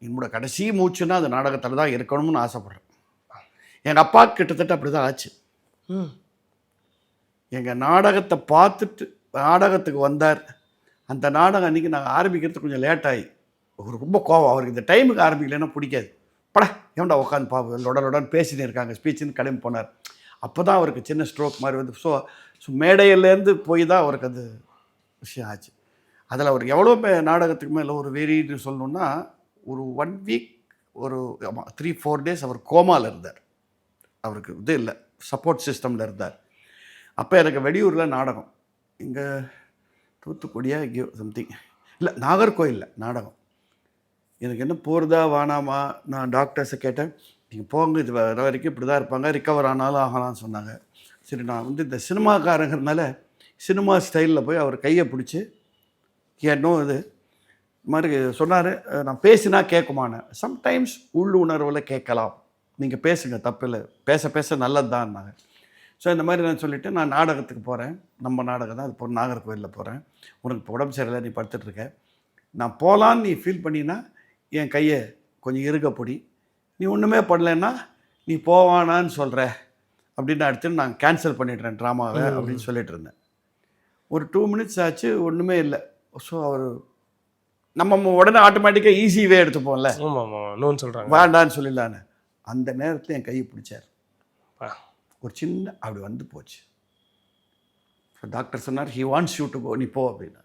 என்னோட கடைசி மூச்சுன்னா அந்த நாடகத்தில் தான் இருக்கணும்னு ஆசைப்பட்றேன். எங்கள் அப்பா கிட்டத்தட்ட அப்படி தான் ஆச்சு. எங்கள் நாடகத்தை பார்த்துட்டு நாடகத்துக்கு வந்தார். அந்த நாடகம் அன்றைக்கி நாங்கள் ஆரம்பிக்கிறதுக்கு கொஞ்சம் லேட் ஆகி அவருக்கு ரொம்ப கோவம். அவருக்கு இந்த டைமுக்கு ஆரம்பிக்கலைன்னா பிடிக்காது. பட ஏன்டா உட்காந்து லொடன்னு பேசினே இருக்காங்க ஸ்பீச்சுன்னு கிளம்பி போனார். அப்போ தான் அவருக்கு சின்ன ஸ்ட்ரோக் மாதிரி வந்து ஸோ மேடையிலேருந்து போய் தான் அவருக்கு அது விஷயம் ஆச்சு. அதில் அவருக்கு எவ்வளோ நாடகத்துக்கு மேலே ஒரு வெறின்னு சொல்லணுன்னா ஒரு 1 வீக் ஒரு 3-4 டேஸ் அவர் கோமாவில் இருந்தார். அவருக்கு இது இல்லை, சப்போர்ட் சிஸ்டமில் இருந்தார். அப்போ எனக்கு வெளியூரில் நாடகம் இங்கே தூத்துக்குடியா இங்கே சம்திங் இல்லை நாகர்கோயிலில் நாடகம். எனக்கு என்ன போகிறதா வேணாமா, நான் டாக்டர்ஸை கேட்டேன். நீங்கள் போங்க, இது வர வரைக்கும் இப்படி தான் இருப்பாங்க, ரிக்கவர் ஆனாலும் ஆகலாம்னு சொன்னாங்க. சரி, நான் வந்து இந்த சினிமாக்காரங்கிறதுனால சினிமா ஸ்டைலில் போய் அவர் கையை பிடிச்சி இன்னும் இது மாதிரி சொன்னார். நான் பேசினா கேட்குமான்னு. சம்டைம்ஸ் உள்ளுணர்வில் கேட்கலாம், நீங்கள் பேசுங்க, தப்பு இல்லை, பேச பேச நல்லது தான்னாங்க. ஸோ இந்த மாதிரி நான் சொல்லிவிட்டு நான் நாடகத்துக்கு போகிறேன். நம்ம நாடகம் தான், அது போகிற நாகர்கோவிலில் போகிறேன். உனக்கு இப்போ உடம்பு சரியில்லை, நீ படுத்துட்ருக்க, நான் போகலான்னு நீ ஃபீல் பண்ணினா என் கையை கொஞ்சம் இருக்க பிடி, நீ ஒன்றுமே பண்ணலைன்னா நீ போவானான்னு சொல்கிற அப்படின்னு அடுத்து நான் கேன்சல் பண்ணிடுறேன் ட்ராமாவை அப்படின்னு சொல்லிட்டு இருந்தேன். ஒரு 2 மினிட்ஸ் ஆச்சு, ஒன்றுமே இல்லை. ஸோ அவர் நம்ம உடனே ஆட்டோமேட்டிக்காக ஈஸிவே எடுத்துப்போம்ல, சொல்கிறாங்க வேண்டான்னு சொல்லிடலான்னு. அந்த நேரத்தில் என் கையை பிடிச்சார். ஒரு சின்ன அப்படி வந்து போச்சு. டாக்டர் சொன்னார், he wants you to go, நீ போ அப்படின்னா.